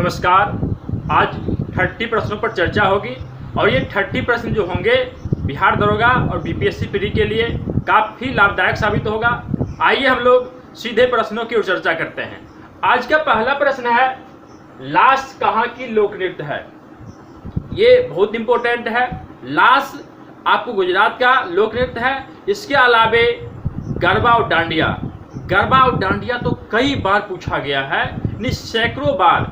नमस्कार। आज 30 प्रश्नों पर चर्चा होगी और ये 30 प्रश्न जो होंगे बिहार दरोगा और बीपीएससी प्री के लिए काफ़ी लाभदायक साबित होगा। आइए हम लोग सीधे प्रश्नों की ओर चर्चा करते हैं। आज का पहला प्रश्न है, लाश कहाँ की लोक नृत्य है? ये बहुत इंपॉर्टेंट है। लाश आपको गुजरात का लोक नृत्य है। इसके अलावे गरबा और डांडिया, गरबा और डांडिया तो कई बार पूछा गया है, सैकड़ों बार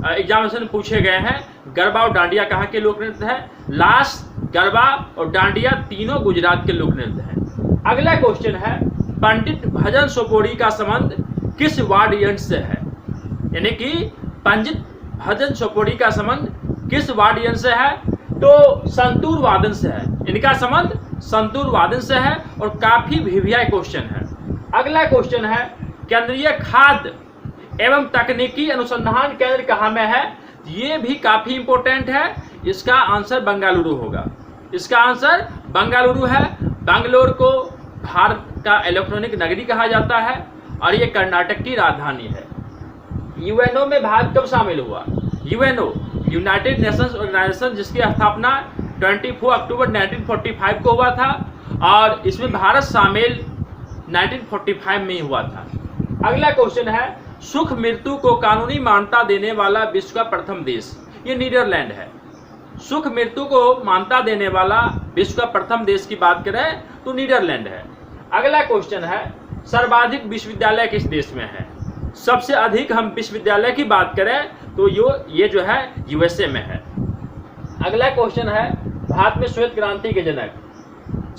एग्जामिनेशन में पूछे गए हैं। गरबा और डांडिया कहाँ के लोक नृत्य है? लाश, गरबा और डांडिया तीनों गुजरात के लोक नृत्य हैं। अगला क्वेश्चन है, पंडित भजन सोपोरी का संबंध किस वाद्ययंत्र से है? यानी कि पंडित भजन सोपोरी का संबंध किस वाद्ययंत्र से है? तो संतूर वादन से है। इनका संबंध संतूर वादन से है और काफी वीवीआई क्वेश्चन है। अगला क्वेश्चन है, केंद्रीय खाद्य एवं तकनीकी अनुसंधान केंद्र कहाँ में है? ये भी काफी इंपॉर्टेंट है। इसका आंसर बेंगलुरु होगा। इसका आंसर बेंगलुरु है। बेंगलोर को भारत का इलेक्ट्रॉनिक नगरी कहा जाता है और ये कर्नाटक की राजधानी है। यूएनओ में भारत कब शामिल हुआ? यूएनओ, यूनाइटेड नेशंस ऑर्गेनाइजेशन, जिसकी स्थापना 24 अक्टूबर 1945 को हुआ था और इसमें भारत शामिल 1945 में ही हुआ था। अगला क्वेश्चन है, सुख मृत्यु को कानूनी मान्यता देने वाला विश्व का प्रथम देश? ये नीदरलैंड है। सुख मृत्यु को मान्यता देने वाला विश्व का प्रथम देश की बात करें तो नीदरलैंड है। अगला क्वेश्चन है, सर्वाधिक विश्वविद्यालय किस देश में है? सबसे अधिक हम विश्वविद्यालय की बात करें तो ये जो है यूएसए में है। अगला क्वेश्चन है, भारत में श्वेत क्रांति के जनक?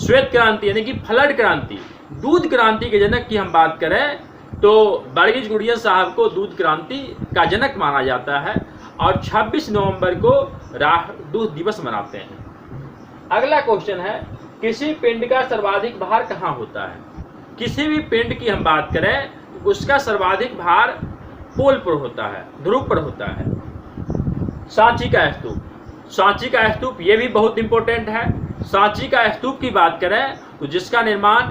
श्वेत क्रांति यानी कि फ्लड क्रांति, दूध क्रांति के जनक की हम बात करें तो वर्गीज कुरियन साहब को दूध क्रांति का जनक माना जाता है और 26 नवंबर को दूध दिवस मनाते हैं। अगला क्वेश्चन है, किसी पिंड का सर्वाधिक भार कहाँ होता है? किसी भी पिंड की हम बात करें उसका सर्वाधिक भार पोल पर होता है, ध्रुव पर होता है। सांची का स्तूप, सांची का स्तूप ये भी बहुत इंपॉर्टेंट है। सांची का स्तूप की बात करें तो जिसका निर्माण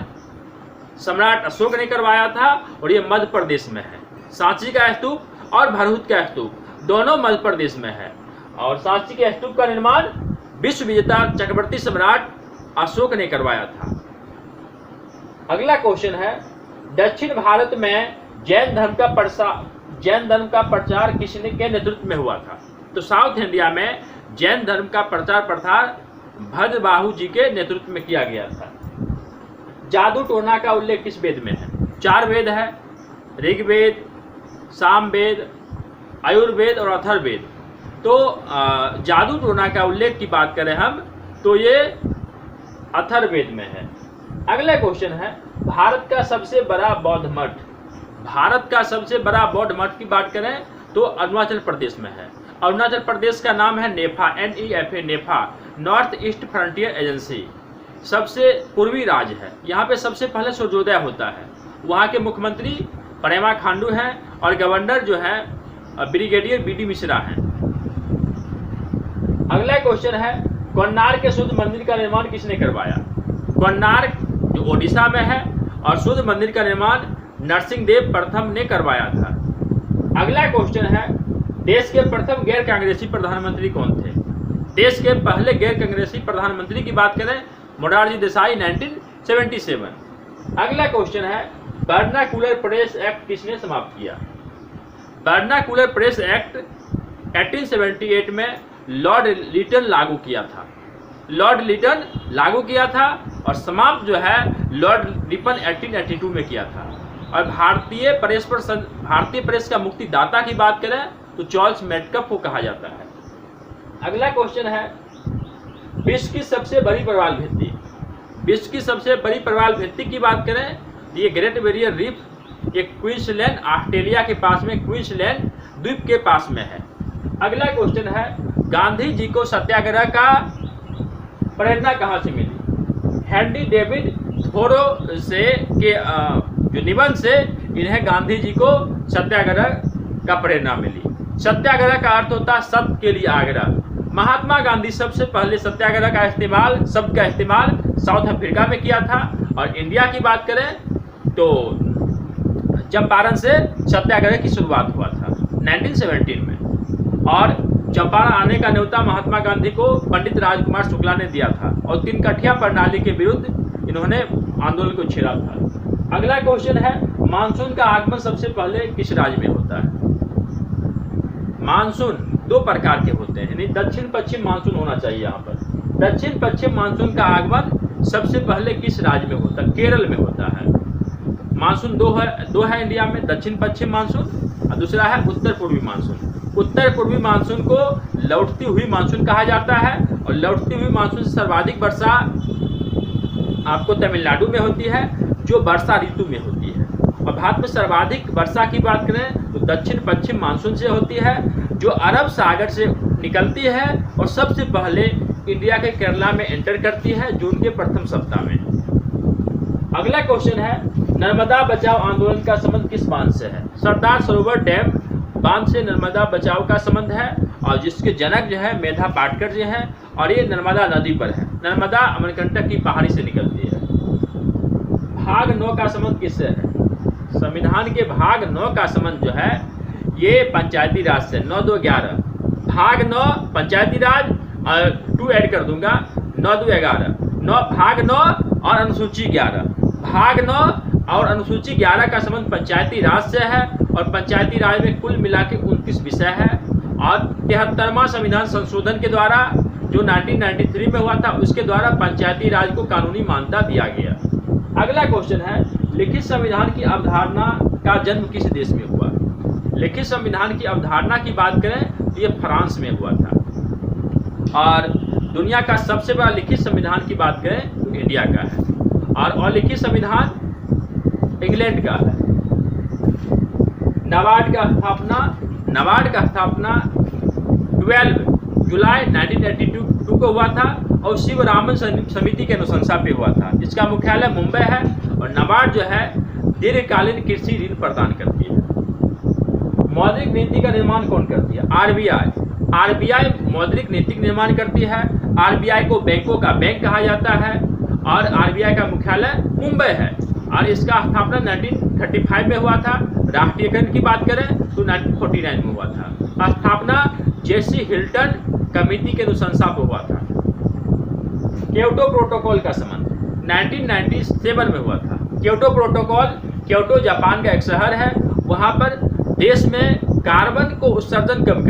सम्राट अशोक ने करवाया था और ये मध्य प्रदेश में है। सांची का स्तूप और भरहुत का स्तूप दोनों मध्य प्रदेश में है और सांची के स्तूप का निर्माण विश्व विजेता चक्रवर्ती सम्राट अशोक ने करवाया था। अगला क्वेश्चन है, दक्षिण भारत में जैन धर्म का प्रचार किसने के नेतृत्व में हुआ था? तो साउथ इंडिया में जैन धर्म का प्रचार प्रसार भद्रबाहु जी के नेतृत्व में किया गया था। जादू टोना का उल्लेख किस वेद में है? 4 वेद है, ऋग्वेद, सामवेद, आयुर्वेद और अथर्ववेद। तो जादू टोना का उल्लेख की बात करें हम तो ये अथर्ववेद में है। अगला क्वेश्चन है, भारत का सबसे बड़ा बौद्ध मठ? भारत का सबसे बड़ा बौद्ध मठ की बात करें तो अरुणाचल प्रदेश में है। अरुणाचल प्रदेश का नाम है नेफा, NEFA, नेफा, नॉर्थ ईस्ट फ्रंटियर एजेंसी। सबसे पूर्वी राज्य है। यहाँ पे सबसे पहले सूर्योदय होता है। वहाँ के मुख्यमंत्री प्रेमा खांडू हैं और गवर्नर जो है ब्रिगेडियर BD मिश्रा हैं। अगला क्वेश्चन है, कोणार्क के सूर्य मंदिर का निर्माण किसने करवाया? कोणार्क जो ओडिशा में है और सूर्य मंदिर का निर्माण नरसिंहदेव प्रथम ने करवाया था। अगला क्वेश्चन है, देश के प्रथम गैर कांग्रेसी प्रधानमंत्री कौन थे? देश के पहले गैर कांग्रेसी प्रधानमंत्री की बात करें मोरारजी देसाई, 1977। अगला क्वेश्चन है, वर्नाकुलर प्रेस एक्ट किसने समाप्त किया? वर्नाकुलर प्रेस एक्ट 1878 में लॉर्ड लिटन लागू किया था। लॉर्ड लिटन लागू किया था और समाप्त जो है लॉर्ड रिपन 1882 में किया था। और भारतीय प्रेस का मुक्तिदाता की बात करें तो चार्ल्स मेडकफ को कहा जाता है। अगला क्वेश्चन है, विश्व की सबसे बड़ी प्रवाल भित्ति? विश्व की सबसे बड़ी प्रवाल भित्ति की बात करें तो ये ग्रेट बैरियर रीफ, ये क्वींसलैंड ऑस्ट्रेलिया के पास में क्वींसलैंड द्वीप के पास में है। अगला क्वेश्चन है, गांधी जी को सत्याग्रह का प्रेरणा कहाँ से मिली? हेनरी डेविड थोरो से के जो निबंध से इन्हें गांधी जी को सत्याग्रह का प्रेरणा मिली। सत्याग्रह का अर्थ होता है सत्य के लिए आग्रह। महात्मा गांधी सबसे पहले सत्याग्रह का शब्द का इस्तेमाल साउथ अफ्रीका में किया था और इंडिया की बात करें तो चंपारण से सत्याग्रह की शुरुआत हुआ था 1917 में। और चंपारण आने का न्योता महात्मा गांधी को पंडित राजकुमार शुक्ला ने दिया था और तीन-कठिया प्रणाली के विरुद्ध इन्होंने आंदोलन को छेड़ा था। अगला क्वेश्चन है, मानसून का आगमन सबसे पहले किस राज्य में होता है? मानसून दो प्रकार के होते हैं, यानी दक्षिण पश्चिम मानसून होना चाहिए। यहाँ पर दक्षिण पश्चिम मानसून का आगमन सबसे पहले किस राज्य में होता है? केरल में होता है। मानसून दो है इंडिया में, दक्षिण पश्चिम मानसून और दूसरा है उत्तर पूर्वी मानसून। उत्तर पूर्वी मानसून को लौटती हुई मानसून कहा जाता है और लौटती हुई मानसून से सर्वाधिक वर्षा आपको तमिलनाडु में होती है, जो वर्षा ऋतु में होती है। और भारत में सर्वाधिक वर्षा की बात करें तो दक्षिण पश्चिम मानसून से होती है, जो अरब सागर से निकलती है और सबसे पहले इंडिया के केरला में एंटर करती है जून के प्रथम सप्ताह में। अगला क्वेश्चन है, नर्मदा बचाओ आंदोलन का संबंध किस बांध से है? सरदार सरोवर डैम बांध से नर्मदा बचाओ का संबंध है और जिसके जनक जो है मेधा पाटकर जी हैं और ये नर्मदा नदी पर है। नर्मदा अमरकंटक की पहाड़ी से निकलती है। भाग 9 का संबंध किससे है? संविधान के भाग 9 का संबंध जो है ये पंचायती राज से। 9-2-11 भाग 9 पंचायती राज और 2 ऐड कर दूंगा, 9-2-11 भाग 9 और अनुसूची 11। भाग 9 और अनुसूची 11 का संबंध पंचायती राज से है और पंचायती राज में कुल मिला के 29 विषय है और 73वां संविधान संशोधन के द्वारा जो 1993 में हुआ था उसके द्वारा पंचायती राज को कानूनी मान्यता दिया गया। अगला क्वेश्चन है, लिखित संविधान की अवधारणा का जन्म किस देश में हुआ? लिखित संविधान की अवधारणा की बात करें तो ये फ्रांस में हुआ था और दुनिया का सबसे बड़ा लिखित संविधान की बात करें तो इंडिया का है और अलिखित संविधान इंग्लैंड का है। नाबार्ड का स्थापना 12 जुलाई 1982 को हुआ था और शिवरामन समिति के अनुशंसा पे हुआ था। इसका मुख्यालय मुंबई है और नाबार्ड जो है दीर्घकालीन कृषि ऋण प्रदान करती है। मौद्रिक नीति का निर्माण कौन करती है? आरबीआई मौद्रिक नीति का निर्माण करती है। आरबीआई को बैंकों का बैंक कहा जाता है और आरबीआई का मुख्यालय मुंबई है और इसका स्थापना 1935 में हुआ था। राष्ट्रीयकरण की बात करें तो 1949 में हुआ था। स्थापना जेसी हिल्टन कमेटी के अनुशंसा पर हुआ था। क्योटो प्रोटोकॉल का संबंध 1997 में हुआ था। क्योटो प्रोटोकॉल, क्योटो जापान का एक शहर है, वहाँ पर देश में कार्बन को उत्सर्जन कम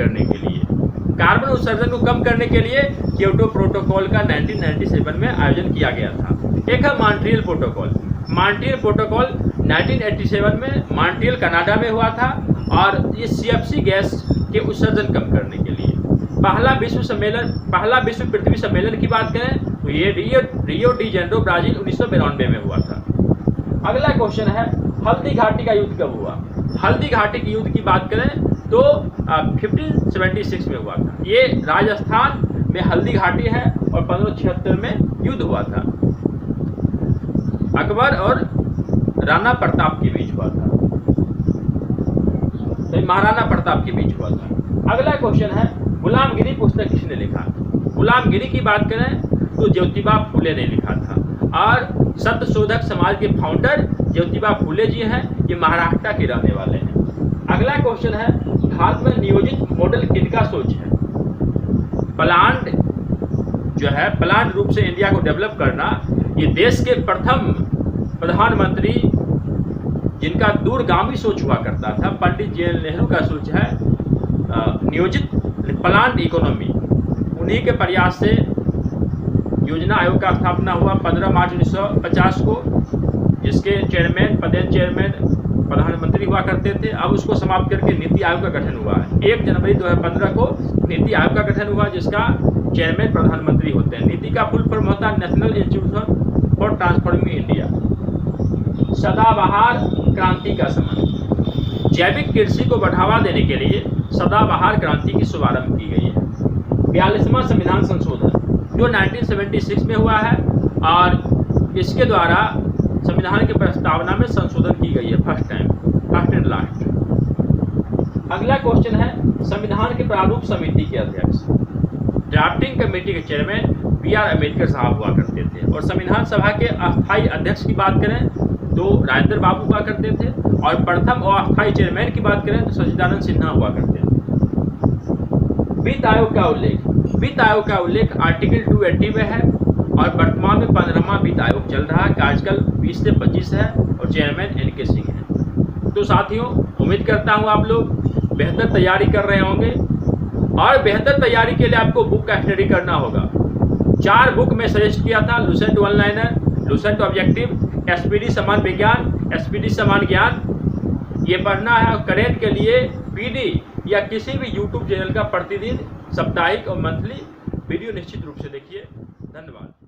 करने के लिए क्योटो प्रोटोकॉल का 1997 में आयोजन किया गया था। एक है मॉन्ट्रियल प्रोटोकॉल 1987 में मॉन्ट्रियल कनाडा में हुआ था और ये CFC गैस के उत्सर्जन कम करने के लिए। पहला विश्व पृथ्वी सम्मेलन की बात करें तो ये रियो डी जेनेरो ब्राजील 1992 में हुआ था। अगला क्वेश्चन है, हल्दी घाटी का युद्ध कब हुआ? हल्दी घाटी के युद्ध की बात करें तो 1576 में हुआ था। ये राजस्थान में हल्दी घाटी है और 1576 में युद्ध हुआ था। अकबर और राणा प्रताप के बीच हुआ था, तो महाराणा प्रताप के बीच हुआ था। अगला क्वेश्चन है, गुलामगिरी पुस्तक किसने लिखा? गुलामगिरी की बात करें तो ज्योतिबा फूले ने लिखा था और सत्यशोधक समाज के फाउंडर ज्योतिबा फूले जी हैं। ये महाराष्ट्र के रहने वाले हैं। अगला क्वेश्चन है, भारत में नियोजित मॉडल किनका सोच है? प्लान्ड रूप से इंडिया को डेवलप करना, ये देश के प्रथम प्रधानमंत्री जिनका दूरगामी सोच हुआ करता था, पंडित जवाहरलाल नेहरू का सोच है नियोजित प्लान्ड इकोनॉमी। उन्हीं के प्रयास से योजना आयोग का स्थापना हुआ 15 मार्च 1950 को, जिसके पदेन चेयरमैन प्रधानमंत्री हुआ करते थे। अब उसको समाप्त करके नीति आयोग का गठन हुआ है। 1 जनवरी 2015 को नीति आयोग का गठन हुआ जिसका चेयरमैन प्रधानमंत्री होते हैं। नीति का फुल फॉर्म होता है national institute for transforming India. सदाबहार क्रांति का संबंध, जैविक कृषि को बढ़ावा देने के लिए सदाबहार क्रांति की शुभारंभ की गई है। 42वां संविधान संशोधन जो 1976 में हुआ है और इसके द्वारा संविधान की प्रस्तावना में संशोधन की गई है फर्स्ट एंड लास्ट। अगला क्वेश्चन है, संविधान के प्रारूप समिति के अध्यक्ष, ड्राफ्टिंग कमेटी के चेयरमैन BR अम्बेडकर साहब हुआ करते थे और संविधान सभा के अस्थायी अध्यक्ष की बात करें तो राजेंद्र बाबू हुआ करते थे और प्रथम और अस्थायी चेयरमैन की बात करें तो सच्चिदानंद सिन्हा हुआ करते थे। वित्त आयोग का उल्लेख आर्टिकल 280 में है और वर्तमान में 15वां वित्त आयोग चल रहा है। कार्यकाल 20 से 25 है और चेयरमैन NK सिंह है। तो साथियों, उम्मीद करता हूँ आप लोग बेहतर तैयारी कर रहे होंगे और बेहतर तैयारी के लिए आपको बुक का स्टडी करना होगा। 4 बुक में सजेस्ट किया था, Lucent one liner, Lucent objective, SPD समान विज्ञान, SPD समान ज्ञान, ये पढ़ना है। और करेंट के लिए PD या किसी भी YouTube चैनल का प्रतिदिन साप्ताहिक और मंथली वीडियो निश्चित रूप से देखिए। धन्यवाद।